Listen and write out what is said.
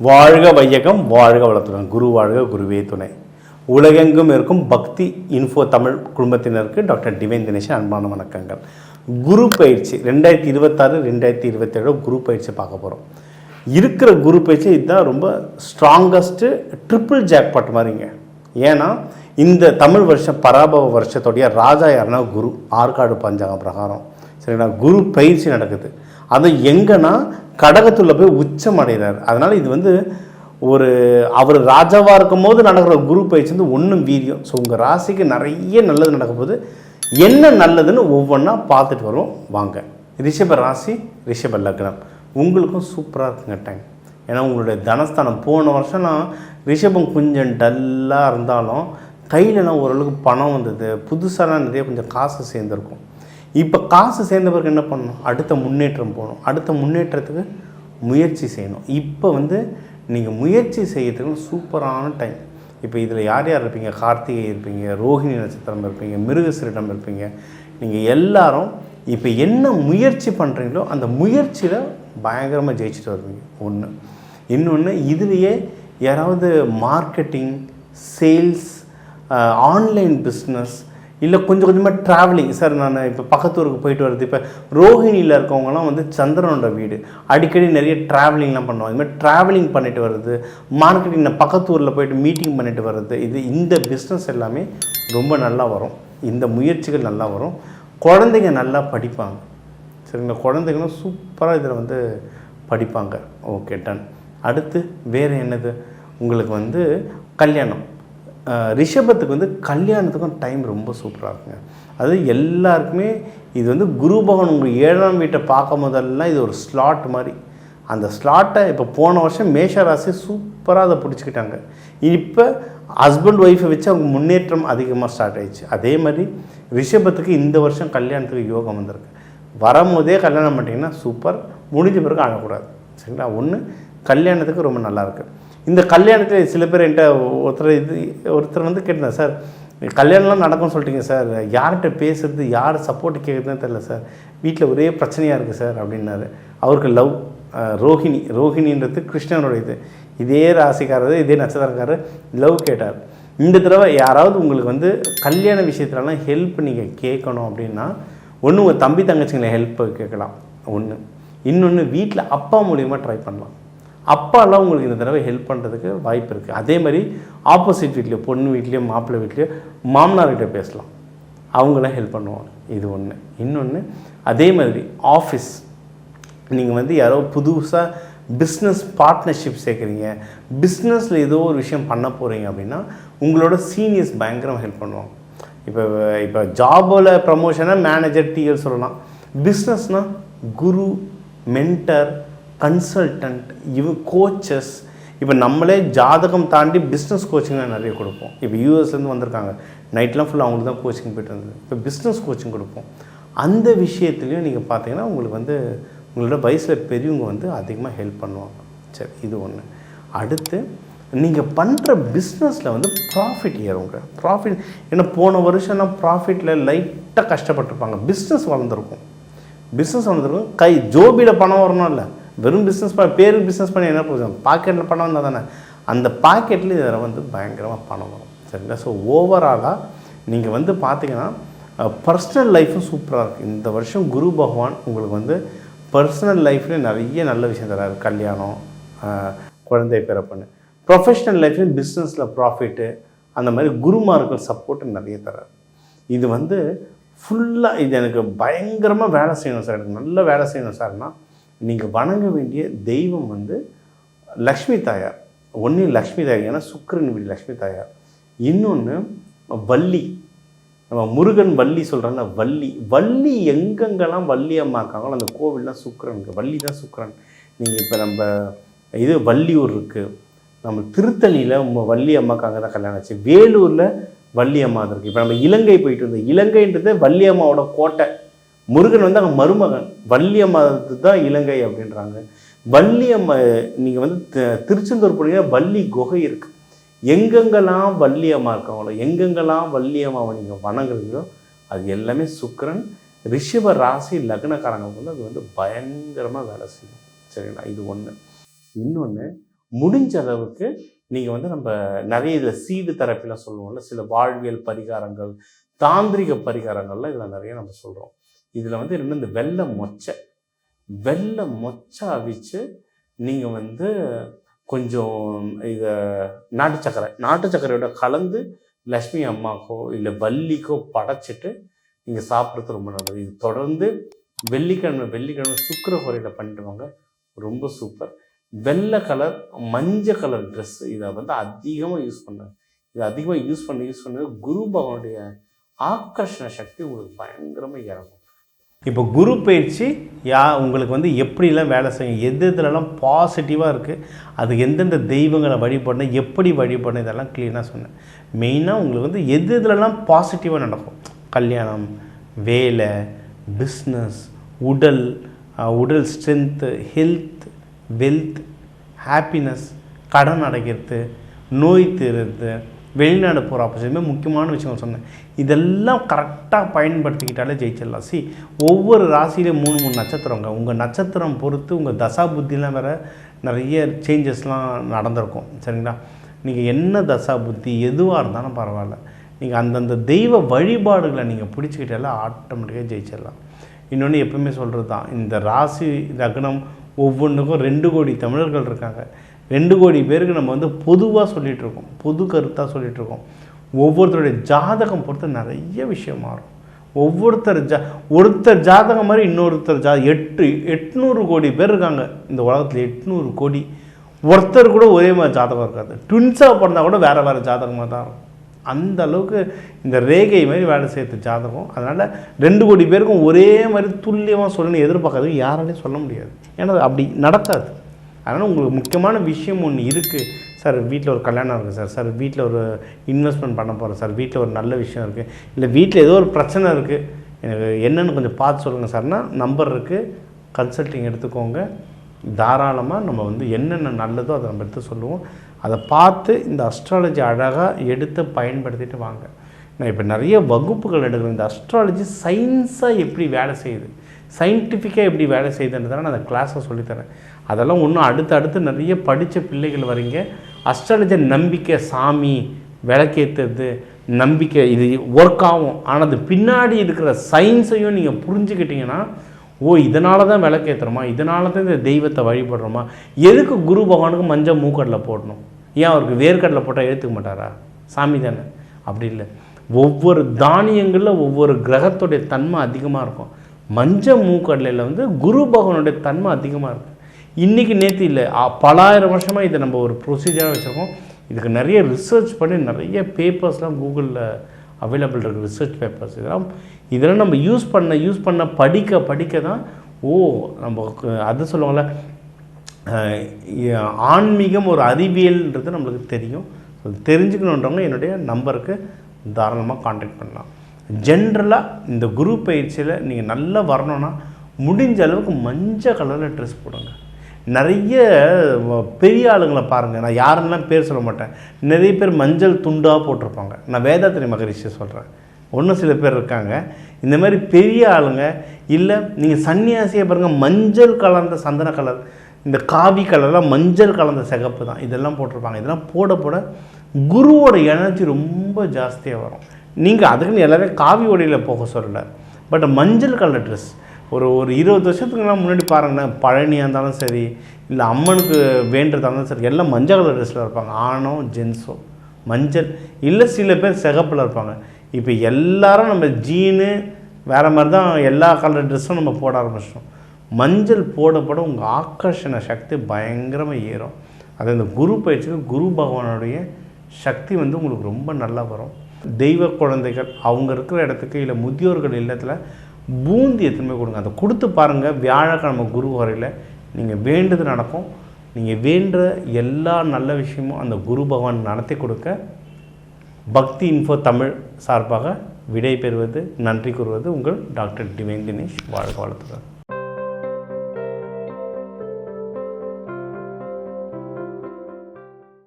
வாழ்க வையகம், வாழ்க வளத்துடன். குரு வாழ்க, குருவே துணை. உலகெங்கும் இருக்கும் பக்தி இன்ஃபோ தமிழ் குடும்பத்தினருக்கு டாக்டர் டிவைன் தினேஷன் அன்பான வணக்கங்கள். குரு பயிற்சி 2026 2027 குரு பயிற்சி பார்க்க போகிறோம். இருக்கிற குரு பயிற்சி இதுதான் ரொம்ப ஸ்ட்ராங்கஸ்ட்டு ட்ரிபிள் ஜாக்பாட் மாதிரிங்க. ஏன்னா இந்த தமிழ் வருஷம் பராபவ வருஷத்துடைய ராஜா யாருன்னா குரு. ஆற்காடு பஞ்சாங்கம் பிரகாரம் சரிங்களா குரு பயிற்சி நடக்குது. அது எங்கன்னா கடகத்தில் போய் உச்சம் அடைகிறார். அதனால் இது ஒரு அவர் ராஜாவாக இருக்கும் போது நடக்கிற குரு பயிற்சி ஒன்றும் வீரியம். ஸோ உங்கள் ராசிக்கு நிறைய நல்லது நடக்கும் போது என்ன நல்லதுன்னு ஒவ்வொன்றா பார்த்துட்டு வரும் வாங்க. ரிஷப ராசி, ரிஷப லக்னம் உங்களுக்கும் சூப்பராக இருக்குங்க டைம். ஏன்னா உங்களுடைய தனஸ்தானம் போன வருஷம்லாம் ரிஷபம் கொஞ்சம் டல்லாக இருந்தாலும் கையிலலாம் ஓரளவுக்கு பணம் வந்தது, புதுசாலாம் நிறைய கொஞ்சம் காசு சேர்ந்துருக்கும். இப்போ காசு சேர்ந்த பிறகு என்ன பண்ணணும்? அடுத்த முன்னேற்றம் போகணும். அடுத்த முன்னேற்றத்துக்கு முயற்சி செய்யணும். இப்போ நீங்கள் முயற்சி செய்யறதுக்கு சூப்பரான டைம். இப்போ இதில் யார் யார் இருப்பீங்க? கார்த்திகை இருப்பீங்க, ரோஹிணி நட்சத்திரம் இருப்பீங்க, மிருகசீரிடம் இருப்பீங்க. நீங்கள் எல்லாரும் இப்போ என்ன முயற்சி பண்ணுறீங்களோ அந்த முயற்சியில் பயங்கரமாக ஜெயிச்சுட்டு வருவீங்க. ஒன்று. இன்னொன்று, இதுலேயே யாராவது மார்க்கெட்டிங், சேல்ஸ், ஆன்லைன் பிஸ்னஸ், இல்லை கொஞ்சம் கொஞ்சமாக ட்ராவலிங். சார் நான் இப்போ பக்கத்தூருக்கு போயிட்டு வருது. இப்போ ரோஹிணியில் இருக்கவங்கலாம் சந்திரனோட வீடு, அடிக்கடி நிறைய ட்ராவலிங்லாம் பண்ணுவாங்க. இதுமாதிரி ட்ராவலிங் பண்ணிட்டு வருது, மார்க்கெட்டிங் பக்கத்தூரில் போயிட்டு மீட்டிங் பண்ணிட்டு வர்றது, இந்த பிஸ்னஸ் எல்லாமே ரொம்ப நல்லா வரும். இந்த முயற்சிகள் நல்லா வரும். குழந்தைங்க நல்லா படிப்பாங்க சரிங்களா. குழந்தைங்களும் சூப்பராக இதில் படிப்பாங்க. Okay, done. அடுத்து வேறு என்னது? உங்களுக்கு கல்யாணம். ரிஷபத்துக்கு கல்யாணத்துக்கும் டைம் ரொம்ப சூப்பராக இருக்குங்க. அது எல்லாருக்குமே இது குரு பகவான் உங்கள் 7ஆம் வீட்டை பார்க்கும் போதெல்லாம் இது ஒரு ஸ்லாட் மாதிரி. அந்த ஸ்லாட்டை இப்போ போன வருஷம் மேஷ ராசி சூப்பராக அதை பிடிச்சிக்கிட்டாங்க. இப்போ ஹஸ்பண்ட் ஒய்ஃபை வச்சு அவங்க முன்னேற்றம் அதிகமாக ஸ்டார்ட் ஆயிடுச்சு. அதே மாதிரி ரிஷபத்துக்கு இந்த வருஷம் கல்யாணத்துக்கு யோகம் வந்திருக்கு. வரும்போதே கல்யாணம் பண்ணிட்டீங்கன்னா சூப்பர். முடிஞ்ச பிறகு ஆகக்கூடாது சரிங்களா. ஒன்று, கல்யாணத்துக்கு ரொம்ப நல்லாயிருக்கு. இந்த கல்யாணத்தில் சில பேர் என்கிட்ட ஒருத்தர் கேட்டிருந்தேன், சார் கல்யாணம்லாம் நடக்கும்னு சொல்லிட்டீங்க சார், யார்கிட்ட பேசுறது, யார் சப்போர்ட் கேட்குறதுன்னு தெரியல சார், வீட்டில் ஒரே பிரச்சனையாக இருக்குது சார் அப்படின்னாரு. அவருக்கு லவ் ரோஹிணின்றது கிருஷ்ணனோட இதே ராசிக்காரர், இதே நட்சத்திரக்காரர் லவ் கேட்டார். இந்த தடவை யாராவது உங்களுக்கு கல்யாண விஷயத்துலலாம் ஹெல்ப் நீங்கள் கேட்கணும் அப்படின்னா ஒன்று உங்கள் தம்பி தங்கச்சிங்களை ஹெல்ப் கேட்கலாம். ஒன்று. இன்னொன்று, வீட்டில் அப்பா மூலியமாக ட்ரை பண்ணலாம். அப்பாலாம் உங்களுக்கு இந்த தடவை ஹெல்ப் பண்ணுறதுக்கு வாய்ப்பு இருக்குது. அதே மாதிரி ஆப்போசிட் வீட்லேயோ, பொண்ணு வீட்லேயோ, மாப்பிள்ளை வீட்லேயோ மாமனார்கிட்ட பேசலாம், அவங்களாம் ஹெல்ப் பண்ணுவாங்க. இது ஒன்று. இன்னொன்று, அதே மாதிரி ஆஃபீஸ் நீங்கள் யாரோ புதுசாக பிஸ்னஸ் பார்ட்னர்ஷிப் சேர்க்குறீங்க, பிஸ்னஸில் ஏதோ ஒரு விஷயம் பண்ண போகிறீங்க அப்படின்னா உங்களோட சீனியர்ஸ் பயங்கரமாக ஹெல்ப் பண்ணுவாங்க. இப்போ ஜாபில் ப்ரமோஷனாக மேனேஜர், டிஎல் சொல்லலாம். பிஸ்னஸ்னால் குரு, மென்டர், கன்சல்டன்ட், கோச்சஸ். இப்போ நம்மளே ஜாதகம் தாண்டி பிஸ்னஸ் கோச்சிங்லாம் நிறைய கொடுப்போம். இப்போ யூஎஸ்லேருந்து வந்திருக்காங்க, நைட்லாம் ஃபுல்லாக அவங்களுக்கு தான் கோச்சிங் போய்ட்டு இருந்தது. இப்போ பிஸ்னஸ் கோச்சிங் கொடுப்போம். அந்த விஷயத்துலையும் நீங்கள் பார்த்தீங்கன்னா உங்களுக்கு உங்களோட வயசில் பெரியவங்க அதிகமாக ஹெல்ப் பண்ணுவாங்க. சரி, இது ஒன்று. அடுத்து, நீங்கள் பண்ணுற பிஸ்னஸில் ப்ராஃபிட் ஏறுங்க. ப்ராஃபிட் ஏன்னா போன வருஷம்லாம் ப்ராஃபிட்டில் லைட்டாக கஷ்டப்பட்டுருப்பாங்க. பிஸ்னஸ் வளர்ந்துருக்கும். ஜோபியில் பணம் வரணும் இல்லை, வெறும் பிஸ்னஸ் பேருக்கு பிஸ்னஸ் பண்ணி என்ன போதும், பாக்கெட்டில் பணம் வந்தால் தானே. அந்த பாக்கெட்டில் இதில் பயங்கரமாக பணம் வரும் சரிங்களா. ஸோ ஓவராலாக நீங்கள் பார்த்தீங்கன்னா பர்சனல் லைஃப்பும் சூப்பராக இருக்குது. இந்த வருஷம் குரு பகவான் உங்களுக்கு பர்சனல் லைஃப்லேயும் நிறைய நல்ல விஷயம் தராரு. கல்யாணம், குழந்தை பிறப்புன்னு. ப்ரொஃபஷ்னல் லைஃப்லேயும் பிஸ்னஸில் ப்ராஃபிட்டு, அந்த மாதிரி குருமார்கள் சப்போர்ட்டு நிறைய தராரு. இது ஃபுல்லாக இது எனக்கு பயங்கரமாக வேலை செய்யணும் சார், எனக்கு நல்ல வேலை செய்யணும் சார்னா நீங்கள் வணங்க வேண்டிய தெய்வம் லக்ஷ்மி தாயார். ஒன்று லக்ஷ்மி தாயார், ஏன்னா சுக்கிரன் வீடு லக்ஷ்மி தாயார். இன்னொன்று வள்ளி, நம்ம முருகன் வள்ளி சொல்கிறாங்க. வள்ளி எங்கெங்கெல்லாம் வள்ளி அம்மா இருக்காங்களோ அந்த கோவில்லாம் சுக்கிரனுக்கு, வள்ளி தான் சுக்கிரன். நீங்கள் இப்போ நம்ம வள்ளியூர் இருக்குது, நம்ம திருத்தணியில் வள்ளி அம்மாவுக்கு அங்கே தான் கல்யாணம் ஆச்சு. வேலூரில் வள்ளி அம்மா இருக்குது. இப்போ நம்ம இலங்கை போயிட்டு இருந்தோம், இலங்கைன்றது வள்ளி அம்மாவோட கோட்டை. முருகன் அங்கே மருமகன், வள்ளி அம்மா தான் இலங்கை அப்படின்றாங்க. வள்ளி அம்மா நீங்கள் திருச்செந்தூர் போனீங்கன்னா வள்ளி குகை இருக்குது. எங்கெங்கெல்லாம் வள்ளி அம்மா இருக்காங்களோ, எங்கெங்கெல்லாம் வள்ளி அம்மாவை நீங்கள் வணங்குறீங்களோ அது எல்லாமே சுக்கிரன். ரிஷப ராசி லக்னக்காரங்களுக்கு வந்து அது வந்து பயங்கரமாக வேலை செய்யும். சரிங்களா? இது ஒன்று. இன்னொன்று, முடிஞ்ச அளவுக்கு நீங்கள் வந்து நம்ம நிறைய இதில் சீடு தெரப்பிலாம் சொல்லுவோம்ல, சில வாழ்வியல் பரிகாரங்கள், தாந்திரிக பரிகாரங்கள்லாம் இதில் நிறைய நம்ம சொல்கிறோம். இதில் வந்து இன்னும் இந்த வெள்ளை மொச்சை அவிச்சு நீங்கள் வந்து கொஞ்சம் இதை நாட்டு சக்கரையோட கலந்து லக்ஷ்மி அம்மாக்கோ இல்லை வள்ளிக்கோ படைச்சிட்டு நீங்கள் சாப்பிட்றது ரொம்ப நல்லது. இது தொடர்ந்து வெள்ளிக்கிழமை சுக்கிர ஹோரையில் பண்ணிட்டு வாங்க, ரொம்ப சூப்பர். வெள்ளை கலர் மஞ்சள் கலர் ட்ரெஸ்ஸு இதை வந்து அதிகமாக யூஸ் பண்ணுங்க. இதை அதிகமாக யூஸ் பண்ண குரு பகவானுடைய ஆக்கர்ஷண சக்தி உங்களுக்கு பயங்கரமாக இறங்கும். இப்போ குரு பயிற்சி உங்களுக்கு வந்து எப்படிலாம் வேலை செய்யும், எதுலலாம் பாசிட்டிவாக இருக்குது, அது எந்தெந்த தெய்வங்களை வழிபடணும், எப்படி வழிபடணும், இதெல்லாம் க்ளீனாக சொன்னேன். மெயினாக உங்களுக்கு வந்து எதுலலாம் பாசிட்டிவாக நடக்கும், கல்யாணம், வேலை, பிஸ்னஸ், உடல் ஸ்ட்ரென்த்து, ஹெல்த், வெல்த், ஹாப்பினஸ், கடன் அடைக்கிறது, நோய் தீர்றது, வெளிநாடு போகிற ஆப்போசிட்டுமே முக்கியமான விஷயம் சொன்னேன். இதெல்லாம் கரெக்டாக பயன்படுத்திக்கிட்டாலே ஜெயிச்சிடலாம். ஒவ்வொரு ராசியிலையும் 3 நட்சத்திரங்க. உங்கள் நட்சத்திரம் பொறுத்து உங்கள் தசா புத்திலாம் வேறு நிறைய சேஞ்சஸ்லாம் நடந்திருக்கும். சரிங்களா? நீங்கள் என்ன தசா புத்தி எதுவாக இருந்தாலும் பரவாயில்ல, நீங்கள் அந்தந்த தெய்வ வழிபாடுகளை நீங்கள் பிடிச்சிக்கிட்டாலே ஆட்டோமேட்டிக்காக ஜெயிச்சிடலாம். இன்னொன்று எப்பவுமே சொல்கிறது தான், இந்த ராசி லக்னம் ஒவ்வொன்றுக்கும் 2 கோடி தமிழர்கள் இருக்காங்க. 2 கோடி பேருக்கு நம்ம வந்து பொதுவாக சொல்லிகிட்ருக்கோம், பொது கருத்தாக சொல்லிகிட்ருக்கோம். ஒவ்வொருத்தருடைய ஜாதகம் பொறுத்து நிறைய விஷயம் மாறும். ஒருத்தர் ஜாதகம் மாதிரி இன்னொருத்தர் 800 கோடி பேர் இருக்காங்க இந்த உலகத்தில். 800 கோடி ஒருத்தர் கூட ஒரே மாதிரி ஜாதகம் இருக்காது. ட்வின்ஸாக பிறந்தால் கூட வேறு ஜாதகமாக தான் இருக்கும். அந்த அளவுக்கு இந்த ரேகை மாதிரி வேலை செய்யறது ஜாதகம். அதனால் 2 கோடி பேருக்கும் ஒரே மாதிரி துல்லியமாக சொல்லணும்னு எதிர்பார்க்காது, யாராலையும் சொல்ல முடியாது. ஏன்னா அப்படி நடக்காது. அதனால் உங்களுக்கு முக்கியமான விஷயம் ஒன்று இருக்குது. சார் வீட்டில் ஒரு கல்யாணம் இருக்குது சார் வீட்டில் ஒரு இன்வெஸ்ட்மெண்ட் பண்ண போகிறேன் சார், வீட்டில் ஒரு நல்ல விஷயம் இருக்குது, இல்லை வீட்டில் ஏதோ ஒரு பிரச்சனை இருக்குது, எனக்கு என்னென்னு கொஞ்சம் பார்த்து சொல்லுங்கள் சார்னா நம்பர் இருக்குது, கன்சல்ட்டிங் எடுத்துக்கோங்க. தாராளமாக நம்ம வந்து என்னென்ன நல்லதோ அதை நம்ம எடுத்து சொல்லுவோம். அதை பார்த்து இந்த அஸ்ட்ராலஜி அழகாக எடுத்து பயன்படுத்திட்டு வாங்க. நான் இப்போ நிறைய வகுப்புகள் எடுக்கிறேன். இந்த அஸ்ட்ராலஜி சயின்ஸாக எப்படி வேலை செய்யுது, சயின்டிஃபிக்காக எப்படி வேலை செய்யுதுன்றதால நான் அந்த கிளாஸை சொல்லித்தரேன். அதெல்லாம் ஒன்றும் அடுத்து நிறைய படித்த பிள்ளைகள் வரீங்க. அஸ்ட்ராலஜி நம்பிக்கை, சாமி விளக்கேற்றுறது, நம்பிக்கை, இது ஒர்க் ஆகும். ஆனால் அது பின்னாடி இருக்கிற சயின்ஸையும் நீங்கள் புரிஞ்சுக்கிட்டிங்கன்னா, இதனால தான் விளக்கேற்றுறோமா, இதனால தான் இந்த தெய்வத்தை வழிபடுறோமா, எதுக்கு குரு பகவானுக்கு மஞ்சள் மூக்கடலை போடணும், ஏன் அவருக்கு வேர்க்கடலை போட்டால் ஏற்றுக்க மாட்டாரா, சாமி தானே? அப்படி இல்லை. ஒவ்வொரு தானியங்களில் ஒவ்வொரு கிரகத்துடைய தன்மை அதிகமாக இருக்கும். மஞ்சள் மூக்கடலையில் வந்து குரு பகவானுடைய தன்மை அதிகமாக இருக்குது. இன்றைக்கி நேற்று இல்லை, பல ஆயிரம் வருஷமாக இதை நம்ம ஒரு ப்ரொசீஜராக வச்சுருக்கோம். இதுக்கு நிறைய ரிசர்ச் பண்ணி நிறைய பேப்பர்ஸ்லாம் கூகுளில் அவைலபிள் இருக்குது, ரிசர்ச் பேப்பர்ஸ். இதெல்லாம் நம்ம யூஸ் பண்ண படிக்க தான் நமக்கு அது சொல்லுவாங்கள்ல, ஆன்மீகம் ஒரு அறிவியல்ன்றது நம்மளுக்கு தெரியும். தெரிஞ்சுக்கணுன்றவங்க என்னுடைய நம்பருக்கு தாராளமாக கான்டாக்ட் பண்ணலாம். ஜென்ரலாக இந்த குரு பயிற்சியில் நீங்கள் நல்லா வரணும்னா முடிஞ்ச அளவுக்கு மஞ்சள் கலரில் ட்ரெஸ் போடுங்க. நிறைய பெரிய ஆளுங்களை பாருங்கள், நான் யாருன்னெலாம் பேர் சொல்ல மாட்டேன், நிறைய பேர் மஞ்சள் துண்டாக போட்டிருப்பாங்க. நான் வேதாத்திரி மகரிஷி சொல்கிறேன். ஒன்றும் சில பேர் இருக்காங்க இந்த மாதிரி பெரிய ஆளுங்க. இல்லை நீங்கள் சன்னியாசியை பாருங்கள், மஞ்சள் கலந்த சந்தன கலர், இந்த காவி கலர்லாம் மஞ்சள் கலந்த சிகப்பு தான், இதெல்லாம் போட்டிருப்பாங்க. இதெல்லாம் போட குருவோட எனர்ஜி ரொம்ப ஜாஸ்தியாக வரும். நீங்கள் அதுக்குன்னு எல்லாரும் காவி ஒடையில் போக சொல்லலை, பட் மஞ்சள் கலர் ட்ரெஸ் ஒரு 20 வருஷத்துக்குலாம் முன்னாடி பாருங்களேன், பழனியாக இருந்தாலும் சரி, இல்லை அம்மனுக்கு வேண்டுறதா இருந்தாலும் சரி, எல்லாம் மஞ்சள் கலர் ட்ரெஸ்ஸில் இருப்பாங்க, ஆணோ ஜென்ஸோ மஞ்சள். இல்லை சில பேர் சிகப்பில் இருப்பாங்க. இப்போ எல்லாரும் நம்ம ஜீனு வேறு மாதிரி தான் எல்லா கலர் ட்ரெஸ்ஸும் நம்ம போட ஆரம்பிச்சிட்டோம். மஞ்சள் போட உங்கள் ஆக்கர்ஷண சக்தி பயங்கரமாக ஏறும். அது இந்த குரு பயிற்சிக்கு குரு பகவானுடைய சக்தி வந்து உங்களுக்கு ரொம்ப நல்லா வரும். தெய்வ குழந்தைகள் அவங்க இருக்கிற இடத்துக்கு, இல்லை முதியோர்கள் இல்லத்தில் பூந்தி எத்தனை கொடுங்க, அதை கொடுத்து பாருங்கள். வியாழக்கிழமை குரு வரையில் நீங்கள் வேண்டுது நடக்கும். நீங்கள் வேண்டுற எல்லா நல்ல விஷயமும் அந்த குரு பகவான் நடத்தி கொடுக்க பக்தி இன்ஃபோ தமிழ் சார்பாக விடை பெறுவது, நன்றி கூறுவது உங்கள் டாக்டர் டிவைன் தினேஷ். வாழ்க வளர்த்துக்கள்.